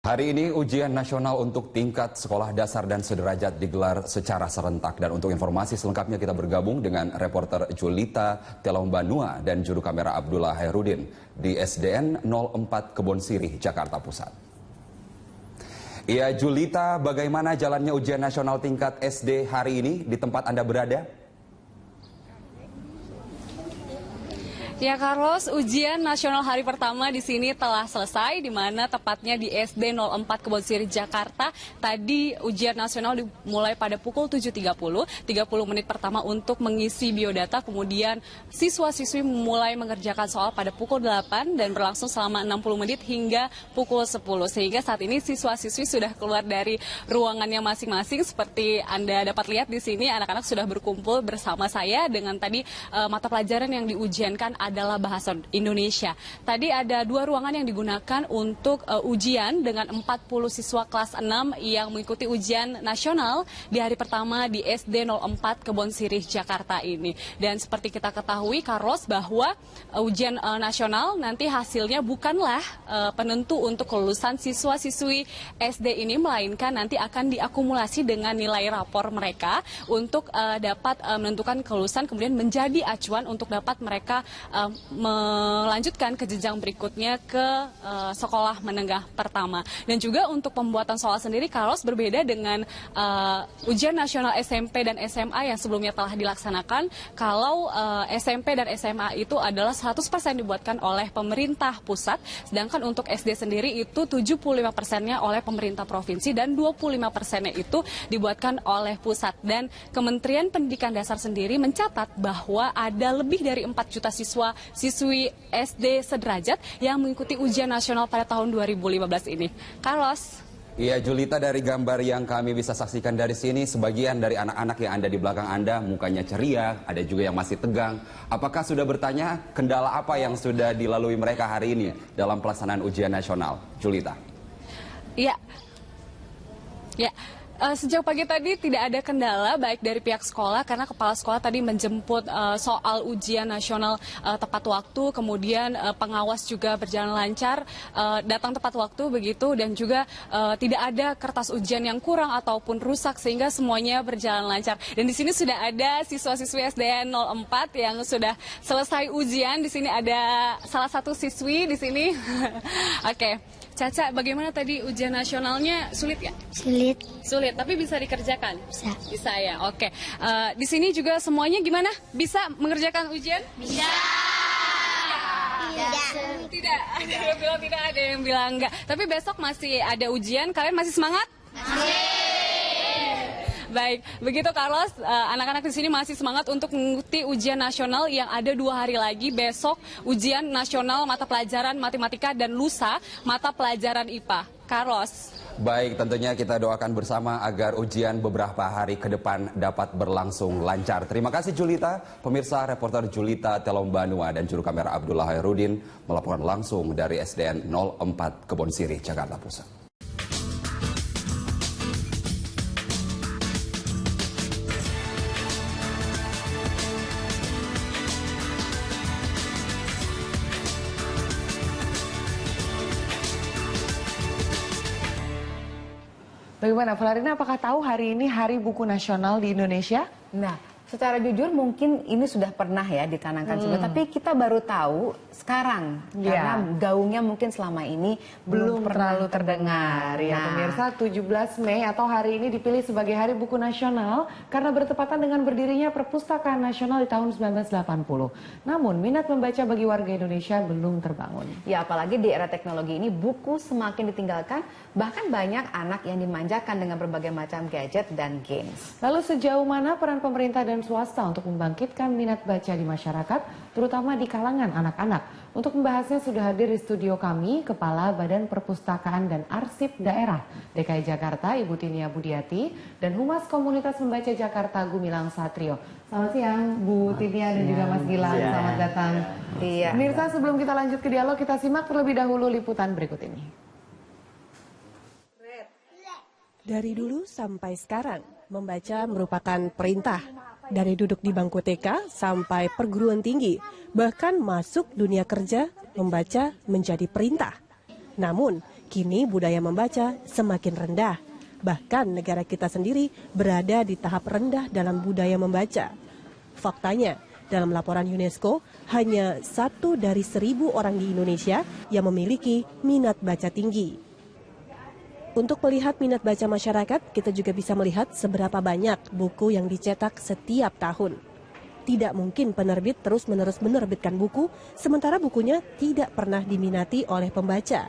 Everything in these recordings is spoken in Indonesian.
Hari ini ujian nasional untuk tingkat sekolah dasar dan sederajat digelar secara serentak. Dan untuk informasi selengkapnya kita bergabung dengan reporter Julita Telombanua dan juru kamera Abdullah Hairudin di SDN 04 Kebon Sirih, Jakarta Pusat. Ya Julita, bagaimana jalannya ujian nasional tingkat SD hari ini di tempat Anda berada? Ya Carlos, ujian nasional hari pertama di sini telah selesai, di mana tepatnya di SD 04 Kebon Sirih, Jakarta. Tadi ujian nasional dimulai pada pukul 7.30, 30 menit pertama untuk mengisi biodata, kemudian siswa-siswi mulai mengerjakan soal pada pukul 8 dan berlangsung selama 60 menit hingga pukul 10. Sehingga saat ini siswa-siswi sudah keluar dari ruangannya masing-masing. Seperti Anda dapat lihat di sini, anak-anak sudah berkumpul bersama saya dengan tadi mata pelajaran yang diujiankan adalah bahasa Indonesia. Tadi ada dua ruangan yang digunakan untuk ujian dengan 40 siswa kelas 6 yang mengikuti ujian nasional di hari pertama di SD 04 Kebon Sirih, Jakarta ini. Dan seperti kita ketahui, Carlos, bahwa ujian nasional nanti hasilnya bukanlah penentu untuk kelulusan siswa-siswi SD ini, melainkan nanti akan diakumulasi dengan nilai rapor mereka untuk dapat menentukan kelulusan, kemudian menjadi acuan untuk dapat mereka melanjutkan ke jenjang berikutnya ke sekolah menengah pertama. Dan juga untuk pembuatan soal sendiri, Carlos, berbeda dengan ujian nasional SMP dan SMA yang sebelumnya telah dilaksanakan. Kalau SMP dan SMA itu adalah 100% dibuatkan oleh pemerintah pusat, sedangkan untuk SD sendiri itu 75%-nya oleh pemerintah provinsi dan 25%-nya itu dibuatkan oleh pusat. Dan Kementerian Pendidikan Dasar sendiri mencatat bahwa ada lebih dari 4 juta siswi SD sederajat yang mengikuti ujian nasional pada tahun 2015 ini. Carlos. Iya Julita, dari gambar yang kami bisa saksikan dari sini, sebagian dari anak-anak yang ada di belakang Anda mukanya ceria, ada juga yang masih tegang. Apakah sudah bertanya kendala apa yang sudah dilalui mereka hari ini dalam pelaksanaan ujian nasional, Julita? Iya. Ya. Sejak pagi tadi tidak ada kendala baik dari pihak sekolah, karena kepala sekolah tadi menjemput soal ujian nasional tepat waktu, kemudian pengawas juga berjalan lancar, datang tepat waktu begitu, dan juga tidak ada kertas ujian yang kurang ataupun rusak, sehingga semuanya berjalan lancar. Dan di sini sudah ada siswa-siswi SDN 04 yang sudah selesai ujian. Di sini ada salah satu siswi di sini. Oke. Caca, bagaimana tadi ujian nasionalnya? Sulit ya? Sulit, tapi bisa dikerjakan? Bisa ya, oke. Di sini juga semuanya gimana? Bisa mengerjakan ujian? Bisa. Tidak. Ada yang bilang tidak, ada yang bilang enggak. Tapi besok masih ada ujian, kalian masih semangat? Masih. Baik, begitu Carlos, anak-anak di sini masih semangat untuk mengikuti ujian nasional yang ada 2 hari lagi. Besok ujian nasional mata pelajaran matematika dan lusa mata pelajaran IPA. Carlos. Baik, tentunya kita doakan bersama agar ujian beberapa hari ke depan dapat berlangsung lancar. Terima kasih Julita. Pemirsa, reporter Julita Telombanua dan juru kamera Abdullah Hairudin melaporkan langsung dari SDN 04 Kebon Sirih, Jakarta Pusat. Bagaimana, Valerina, apakah tahu hari ini Hari Buku Nasional di Indonesia? Nah, secara jujur mungkin ini sudah pernah ya dicanangkan sebelumnya, tapi kita baru tahu sekarang karena gaungnya mungkin selama ini belum terlalu terdengar. Ya, pemirsa, 17 Mei atau hari ini dipilih sebagai Hari Buku Nasional karena bertepatan dengan berdirinya Perpustakaan Nasional di tahun 1980. Namun, minat membaca bagi warga Indonesia belum terbangun. Ya, apalagi di era teknologi ini buku semakin ditinggalkan, bahkan banyak anak yang dimanjakan dengan berbagai macam gadget dan games. Lalu sejauh mana peran pemerintah dan swasta untuk membangkitkan minat baca di masyarakat, terutama di kalangan anak-anak? Untuk membahasnya sudah hadir di studio kami Kepala Badan Perpustakaan dan Arsip Daerah DKI Jakarta, Ibu Tinia Budiati, dan Humas Komunitas Membaca Jakarta, Gumilang Satrio. Selamat siang, Bu Tinia dan juga Mas Gilang. Selamat datang. Pemirsa, sebelum kita lanjut ke dialog, kita simak terlebih dahulu liputan berikut ini. Dari dulu sampai sekarang, membaca merupakan perintah. Dari duduk di bangku TK sampai perguruan tinggi, bahkan masuk dunia kerja, membaca menjadi perintah. Namun, kini budaya membaca semakin rendah. Bahkan negara kita sendiri berada di tahap rendah dalam budaya membaca. Faktanya, dalam laporan UNESCO, hanya 1 dari 1.000 orang di Indonesia yang memiliki minat baca tinggi. Untuk melihat minat baca masyarakat, kita juga bisa melihat seberapa banyak buku yang dicetak setiap tahun. Tidak mungkin penerbit terus-menerus menerbitkan buku, sementara bukunya tidak pernah diminati oleh pembaca.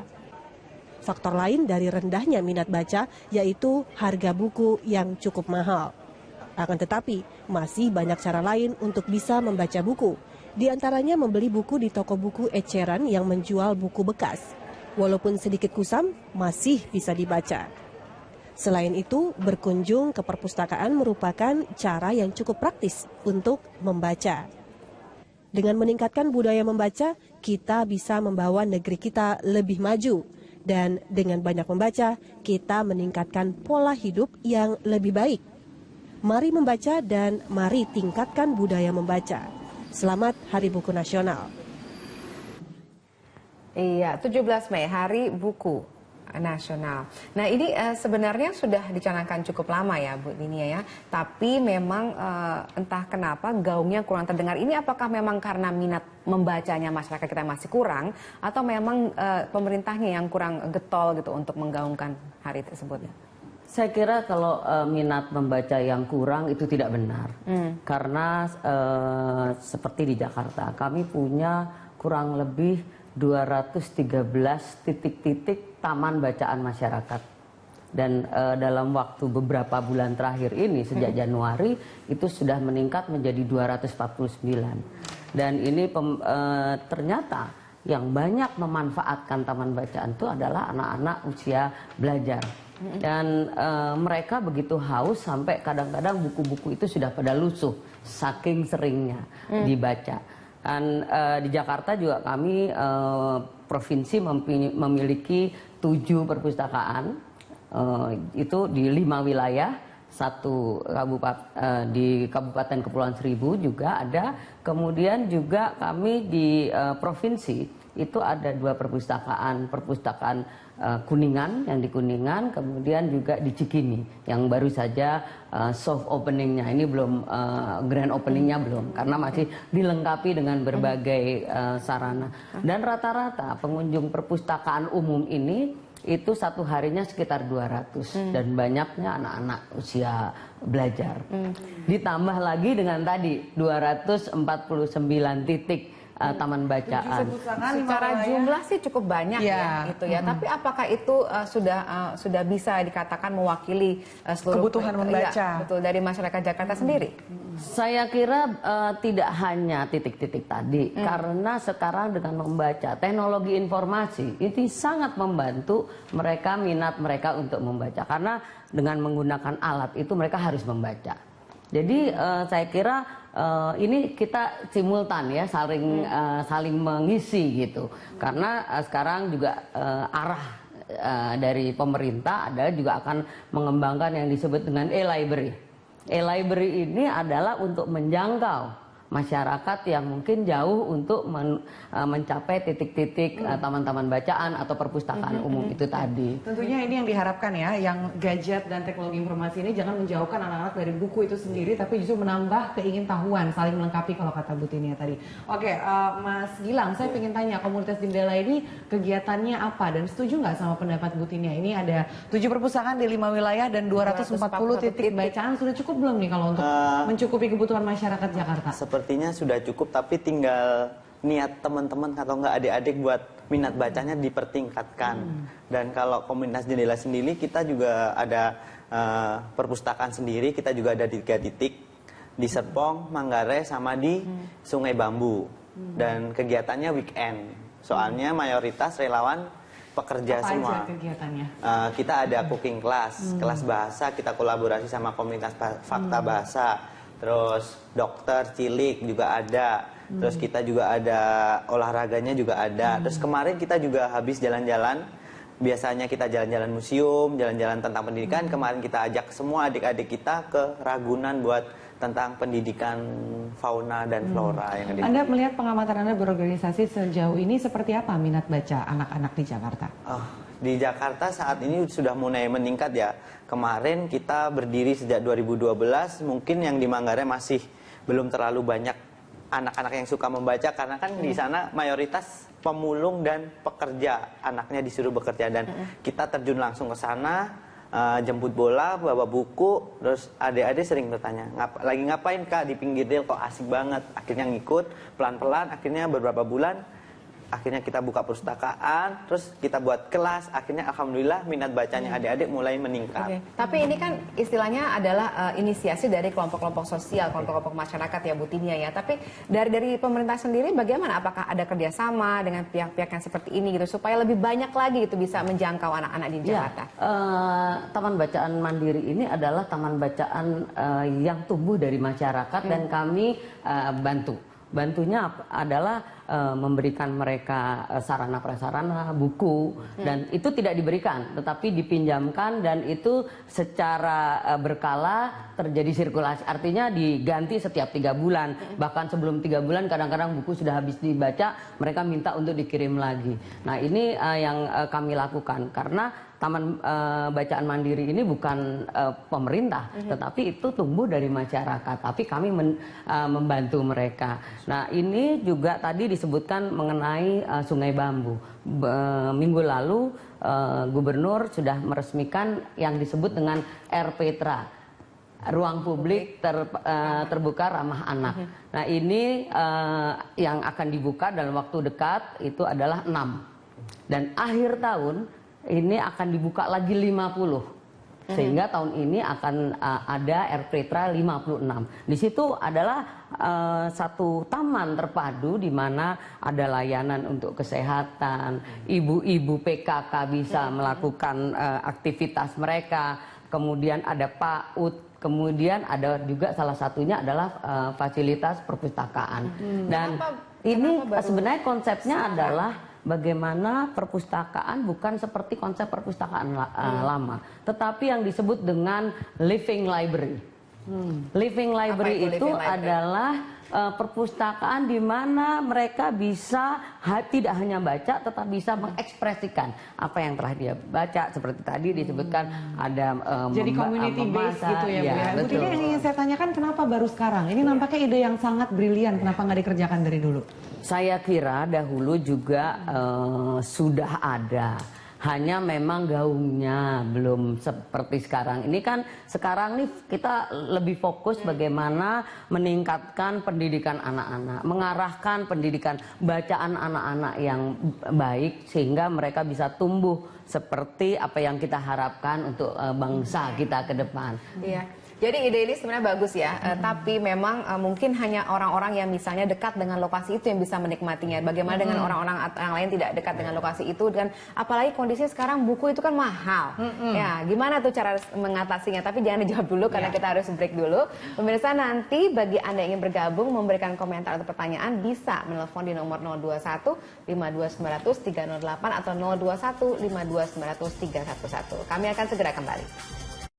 Faktor lain dari rendahnya minat baca yaitu harga buku yang cukup mahal. Akan tetapi, masih banyak cara lain untuk bisa membaca buku. Di antaranya membeli buku di toko buku eceran yang menjual buku bekas. Walaupun sedikit kusam, masih bisa dibaca. Selain itu, berkunjung ke perpustakaan merupakan cara yang cukup praktis untuk membaca. Dengan meningkatkan budaya membaca, kita bisa membawa negeri kita lebih maju. Dan dengan banyak membaca, kita meningkatkan pola hidup yang lebih baik. Mari membaca dan mari tingkatkan budaya membaca. Selamat Hari Buku Nasional. Iya, 17 Mei, Hari Buku Nasional. Nah ini sebenarnya sudah dicanangkan cukup lama ya Bu Dinia ya. Tapi memang entah kenapa gaungnya kurang terdengar. Ini apakah memang karena minat membacanya masyarakat kita masih kurang, atau memang pemerintahnya yang kurang getol gitu untuk menggaungkan hari tersebut? Saya kira kalau minat membaca yang kurang itu tidak benar. Karena seperti di Jakarta, kami punya kurang lebih 213 titik-titik taman bacaan masyarakat. Dan dalam waktu beberapa bulan terakhir ini, sejak Januari, itu sudah meningkat menjadi 249. Dan ini ternyata yang banyak memanfaatkan taman bacaan itu adalah anak-anak usia belajar. Dan mereka begitu haus sampai kadang-kadang buku-buku itu sudah pada lusuh, saking seringnya dibaca. Dan di Jakarta juga kami provinsi memiliki 7 perpustakaan, itu di 5 wilayah, 1 kabupaten di Kabupaten Kepulauan Seribu juga ada, kemudian juga kami di provinsi itu ada 2 perpustakaan Kuningan, yang di Kuningan, kemudian juga di Cikini yang baru saja soft openingnya, ini belum grand openingnya belum, karena masih dilengkapi dengan berbagai sarana. Dan rata-rata pengunjung perpustakaan umum ini itu satu harinya sekitar 200 dan banyaknya anak-anak usia belajar. Ditambah lagi dengan tadi 249 titik taman bacaan. Secara jumlah sih cukup banyak ya itu ya. Tapi apakah itu sudah bisa dikatakan mewakili seluruh kebutuhan membaca betul dari masyarakat Jakarta sendiri? Saya kira tidak hanya titik-titik tadi, karena sekarang dengan membaca teknologi informasi itu sangat membantu mereka, minat mereka untuk membaca, karena dengan menggunakan alat itu mereka harus membaca. Jadi saya kira ini kita simultan ya, saling mengisi gitu. Karena sekarang juga arah dari pemerintah adalah juga akan mengembangkan yang disebut dengan e-library. E-library ini adalah untuk menjangkau masyarakat yang mungkin jauh untuk mencapai titik-titik taman-taman bacaan atau perpustakaan umum itu tadi. Tentunya ini yang diharapkan ya, yang gadget dan teknologi informasi ini jangan menjauhkan anak-anak dari buku itu sendiri, tapi justru menambah keingintahuan, saling melengkapi kalau kata Bu Tinia tadi. Oke, Mas Gilang, saya ingin tanya, komunitas Jendela ini kegiatannya apa, dan setuju nggak sama pendapat Bu Tinia? Ini ada 7 perpustakaan di 5 wilayah dan 240 titik bacaan, sudah cukup belum nih kalau untuk mencukupi kebutuhan masyarakat Jakarta? Sepertinya sudah cukup, tapi tinggal niat teman-teman atau enggak adik-adik buat minat bacanya dipertingkatkan. Dan kalau komunitas Jendela sendiri, kita juga ada perpustakaan sendiri, kita juga ada di 3 titik, di Serpong, Manggarai, sama di Sungai Bambu. Dan kegiatannya weekend, soalnya mayoritas relawan pekerja apa semua. Aja kegiatannya? Kita ada cooking class, kelas bahasa, kita kolaborasi sama komunitas fakta bahasa. Terus dokter cilik juga ada, terus kita juga ada olahraganya juga ada. Terus kemarin kita juga habis jalan-jalan, biasanya kita jalan-jalan museum, jalan-jalan tentang pendidikan. Kemarin kita ajak semua adik-adik kita ke Ragunan buat tentang pendidikan fauna dan flora yang ada. Anda melihat pengamatan Anda berorganisasi sejauh ini seperti apa minat baca anak-anak di Jakarta? Di Jakarta saat ini sudah mulai meningkat ya. Kemarin kita berdiri sejak 2012, mungkin yang di Manggarai masih belum terlalu banyak anak-anak yang suka membaca karena kan di sana mayoritas pemulung dan pekerja, anaknya disuruh bekerja dan kita terjun langsung ke sana, jemput bola, bawa buku, terus adik-adik sering bertanya, lagi ngapain Kak di pinggir rel kok asik banget. Akhirnya ngikut pelan-pelan, akhirnya beberapa bulan akhirnya kita buka perpustakaan, terus kita buat kelas, akhirnya alhamdulillah minat bacanya adik-adik mulai meningkat. Tapi ini kan istilahnya adalah inisiasi dari kelompok-kelompok sosial, kelompok-kelompok masyarakat ya Bu Tinia ya. Tapi dari pemerintah sendiri bagaimana? Apakah ada kerjasama dengan pihak-pihak yang seperti ini gitu supaya lebih banyak lagi itu bisa menjangkau anak-anak di Jakarta? Taman Bacaan Mandiri ini adalah taman bacaan yang tumbuh dari masyarakat dan kami Bantunya adalah memberikan mereka sarana prasarana, buku, dan itu tidak diberikan, tetapi dipinjamkan dan itu secara berkala terjadi sirkulasi. Artinya diganti setiap 3 bulan, bahkan sebelum 3 bulan kadang-kadang buku sudah habis dibaca, mereka minta untuk dikirim lagi. Nah ini yang kami lakukan karena Taman Bacaan Mandiri ini bukan pemerintah, tetapi itu tumbuh dari masyarakat. Tapi kami membantu mereka. Nah ini juga tadi disebutkan mengenai Sungai Bambu. Minggu lalu Gubernur sudah meresmikan yang disebut dengan RPTRA, Ruang Publik Terbuka Ramah Anak. Nah ini yang akan dibuka dalam waktu dekat itu adalah 6. Dan akhir tahun ini akan dibuka lagi 50. Sehingga tahun ini akan ada RPTRA 56. Di situ adalah satu taman terpadu di mana ada layanan untuk kesehatan, ibu-ibu PKK bisa melakukan aktivitas mereka, kemudian ada PAUD, kemudian ada juga salah satunya adalah fasilitas perpustakaan. Dan ini sebenarnya konsepnya adalah bagaimana perpustakaan bukan seperti konsep perpustakaan lama, tetapi yang disebut dengan living library. Living library itu adalah perpustakaan di mana mereka bisa tidak hanya baca, tetapi bisa mengekspresikan apa yang telah dia baca. Seperti tadi disebutkan ada jadi community based gitu ya, Bu ya. Bu Tina, yang ingin saya tanyakan kenapa baru sekarang? Ini nampaknya ide yang sangat brilian, kenapa nggak dikerjakan dari dulu? Saya kira dahulu juga sudah ada. Hanya memang gaungnya belum seperti sekarang. Ini kan sekarang nih kita lebih fokus bagaimana meningkatkan pendidikan anak-anak, mengarahkan pendidikan bacaan anak-anak yang baik sehingga mereka bisa tumbuh seperti apa yang kita harapkan untuk bangsa kita ke depan. Iya. Jadi ide ini sebenarnya bagus ya, tapi memang mungkin hanya orang-orang yang misalnya dekat dengan lokasi itu yang bisa menikmatinya. Bagaimana dengan orang-orang yang lain tidak dekat dengan lokasi itu, dan apalagi kondisi sekarang buku itu kan mahal. Ya, gimana tuh cara mengatasinya? Tapi jangan dijawab dulu karena kita harus break dulu. Pemirsa, nanti bagi Anda yang ingin bergabung memberikan komentar atau pertanyaan bisa menelpon di nomor 021 52900 308 atau 021 52900 311. Kami akan segera kembali.